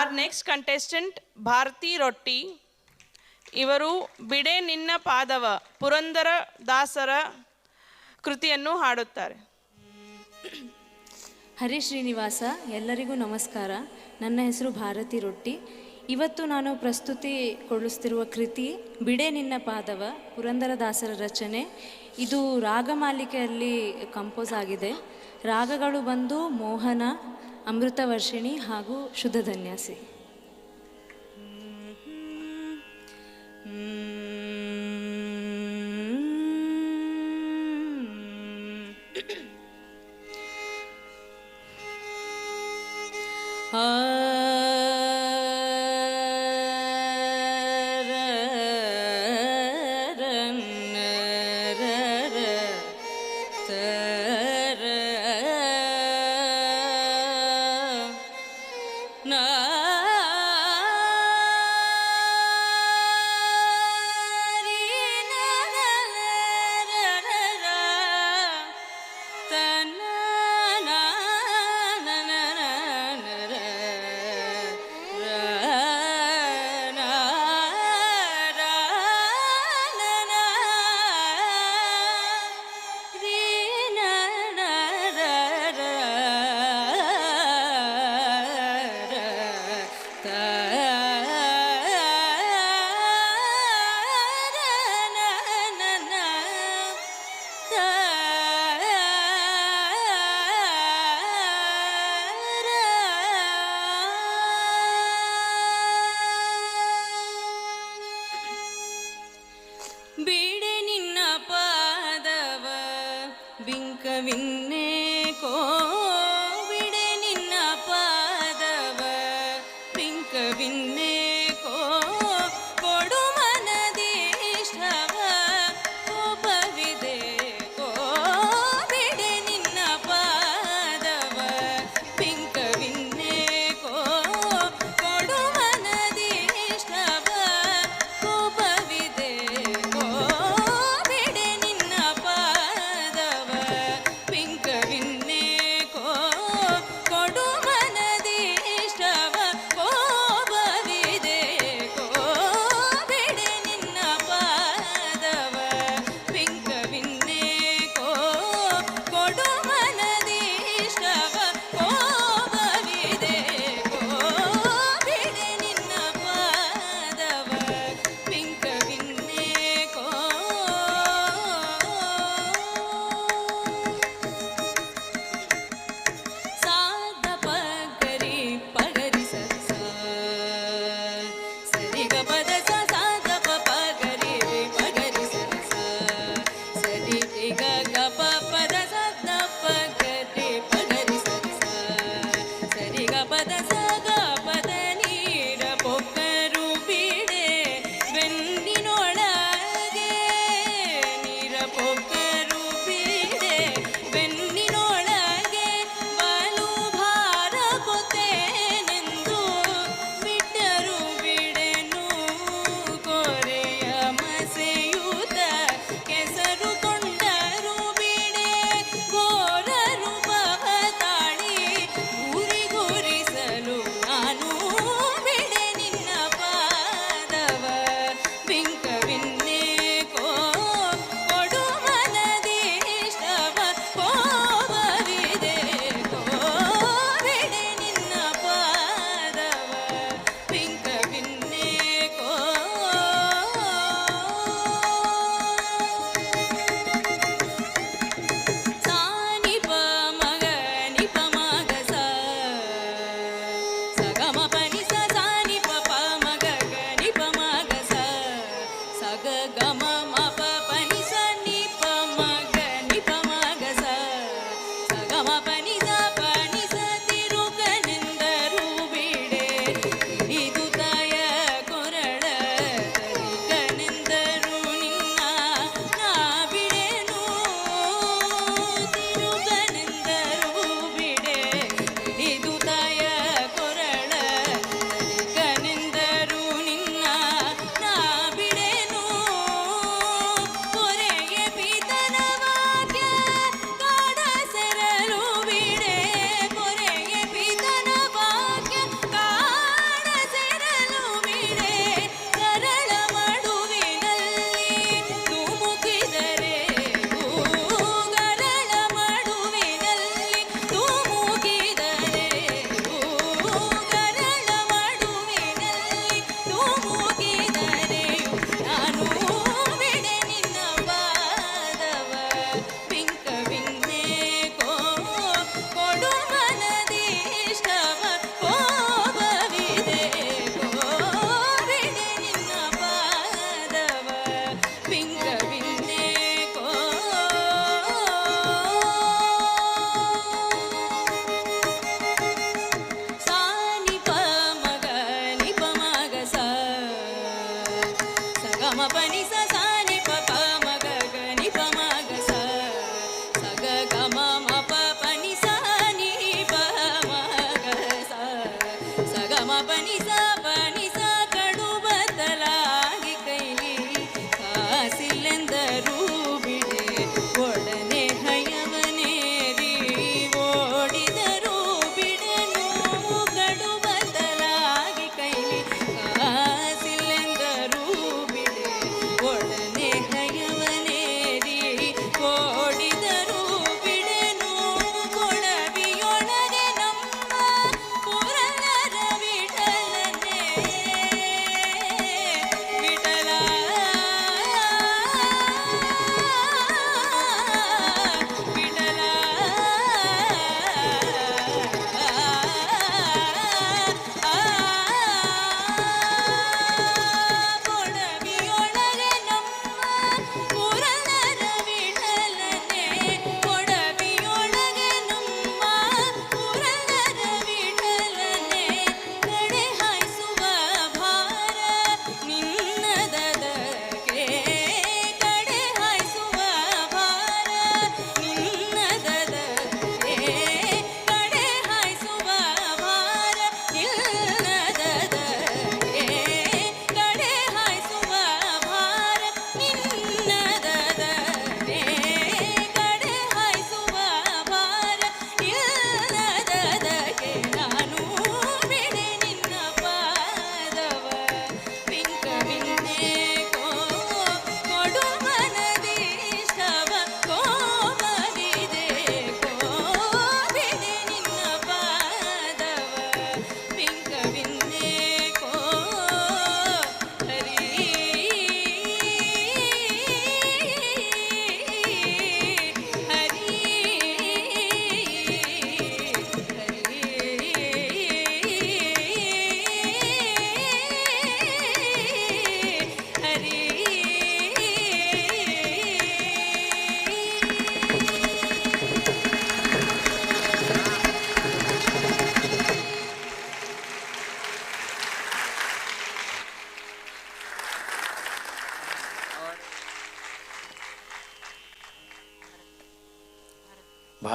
Our next contestant Bharti Rotti. ಇವರು ಬಿಡೆ ನಿನ್ನ ಪಾದವ ಪುರಂದರ ದಾಸರ ಕೃತಿಯನ್ನು ಹಾಡುತ್ತಾರೆ. ಹರಿ ಶ್ರೀನಿವಾಸ, ಎಲ್ಲರಿಗೂ ನಮಸ್ಕಾರ. ನನ್ನ ಹೆಸರು ಭಾರತಿ ರೊಟ್ಟಿ. ಇವತ್ತು ನಾನು ಪ್ರಸ್ತುತಿಗೊಳಿಸ್ತಿರುವ ಕೃತಿ ಬಿಡೆ ನಿನ್ನ ಪಾದವ, ಪುರಂದರದಾಸರ ರಚನೆ. ಇದು ರಾಗಮಾಲಿಕೆಯಲ್ಲಿ ಕಂಪೋಸ್ ಆಗಿದೆ. ರಾಗಗಳು ಬಂದು ಮೋಹನ, ಅಮೃತವರ್ಷಿಣಿ ಹಾಗೂ ಶುದ್ಧಧನ್ಯಾಸಿ.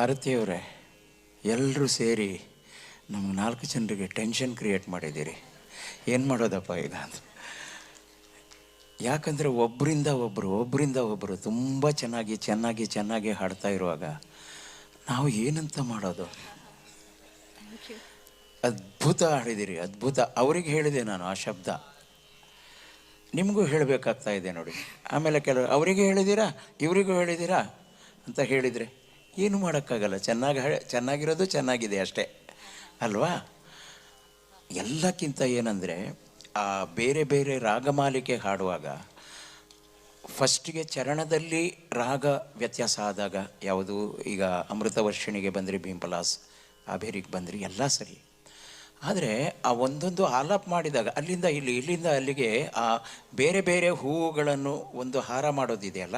ಭಾರತೀಯವರೇ, ಎಲ್ಲರೂ ಸೇರಿ ನಮ್ಗೆ 4 ಜನರಿಗೆ ಟೆನ್ಷನ್ ಕ್ರಿಯೇಟ್ ಮಾಡಿದ್ದೀರಿ. ಏನು ಮಾಡೋದಪ್ಪ ಈಗ ಅಂತ. ಯಾಕಂದರೆ ಒಬ್ಬರಿಂದ ಒಬ್ಬರು ತುಂಬ ಚೆನ್ನಾಗಿ ಹಾಡ್ತಾ ಇರುವಾಗ ನಾವು ಏನಂತ ಮಾಡೋದು? ಅದ್ಭುತ ಹಾಡಿದ್ದೀರಿ, ಅದ್ಭುತ. ಅವ್ರಿಗೆ ಹೇಳಿದೆ ನಾನು ಆ ಶಬ್ದ, ನಿಮಗೂ ಹೇಳಬೇಕಾಗ್ತಾ ಇದೆ ನೋಡಿ. ಆಮೇಲೆ ಕೆಲವರು ಅವರಿಗೆ ಹೇಳಿದ್ದೀರಾ ಇವರಿಗೂ ಹೇಳಿದ್ದೀರಾ ಅಂತ ಹೇಳಿದರೆ ಏನು ಮಾಡೋಕ್ಕಾಗಲ್ಲ. ಚೆನ್ನಾಗಿರೋದು ಚೆನ್ನಾಗಿದೆ ಅಷ್ಟೇ ಅಲ್ವಾ? ಎಲ್ಲಕ್ಕಿಂತ ಏನಂದರೆ ಆ ಬೇರೆ ಬೇರೆ ರಾಗಮಾಲಿಕೆ ಹಾಡುವಾಗ ಫಸ್ಟಿಗೆ ಚರಣದಲ್ಲಿ ರಾಗ ವ್ಯತ್ಯಾಸ ಆದಾಗ ಯಾವುದು, ಈಗ ಅಮೃತವರ್ಷಿಣಿಗೆ ಬಂದ್ರಿ, ಭೀಂಪಲಾಸ್ ಅಬೇರಿಗೆ ಬಂದ್ರಿ, ಎಲ್ಲ ಸರಿ. ಆದರೆ ಆ ಒಂದೊಂದು ಆಲಾಪ್ ಮಾಡಿದಾಗ ಅಲ್ಲಿಂದ ಇಲ್ಲಿಂದ ಅಲ್ಲಿಗೆ ಆ ಬೇರೆ ಬೇರೆ ಹೂವುಗಳನ್ನು ಒಂದು ಹಾರ ಮಾಡೋದಿದೆಯಲ್ಲ,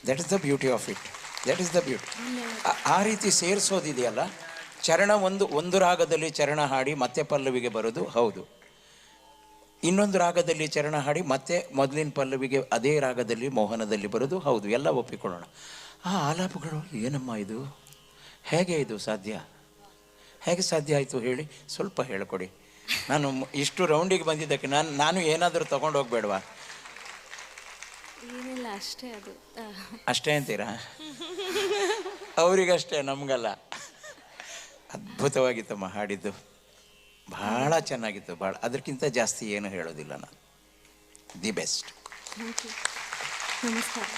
that is the beauty of it. That is the beauty. ಆ ರೀತಿ ಸೇರಿಸೋದಿದೆಯಲ್ಲ, ಚರಣ ಒಂದು ರಾಗದಲ್ಲಿ ಚರಣ ಹಾಡಿ ಮತ್ತೆ ಪಲ್ಲವಿಗೆ ಬರೋದು ಹೌದು, ಇನ್ನೊಂದು ರಾಗದಲ್ಲಿ ಚರಣ ಹಾಡಿ ಮತ್ತೆ ಮೊದಲಿನ ಪಲ್ಲವಿಗೆ ಅದೇ ರಾಗದಲ್ಲಿ ಮೋಹನದಲ್ಲಿ ಬರೋದು ಹೌದು, ಎಲ್ಲ ಒಪ್ಪಿಕೊಳ್ಳೋಣ. ಆ ಆಲಾಪಗಳು ಏನಮ್ಮ ಇದು, ಹೇಗೆ ಇದು ಸಾಧ್ಯ? ಹೇಗೆ ಸಾಧ್ಯ ಆಯಿತು ಹೇಳಿ, ಸ್ವಲ್ಪ ಹೇಳಿಕೊಡಿ. ನಾನು ಇಷ್ಟು ರೌಂಡಿಗೆ ಬಂದಿದ್ದಕ್ಕೆ ನಾನು ಏನಾದರೂ ತೊಗೊಂಡು ಹೋಗ್ಬೇಡವಾ? ಏನಿಲ್ಲ, ಅಷ್ಟೇ. ಅದು ಅಷ್ಟೇ ಅಂತೀರಾ? ಅವರಿಗಷ್ಟೇ, ನಮಗಲ್ಲ. ಅದ್ಭುತವಾಗಿತ್ತಮ್ಮ ಹಾಡಿದ್ದು, ಭಾಳ ಚೆನ್ನಾಗಿತ್ತು, ಭಾಳ. ಅದಕ್ಕಿಂತ ಜಾಸ್ತಿ ಏನು ಹೇಳೋದಿಲ್ಲ ನಾನು. The best. ನಮಸ್ಕಾರ.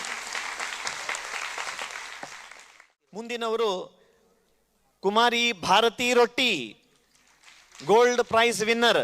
ಮುಂದಿನವರು ಕುಮಾರಿ ಭಾರತಿ ರೊಟ್ಟಿ, ಗೋಲ್ಡ್ ಪ್ರೈಸ್ ವಿನ್ನರ್.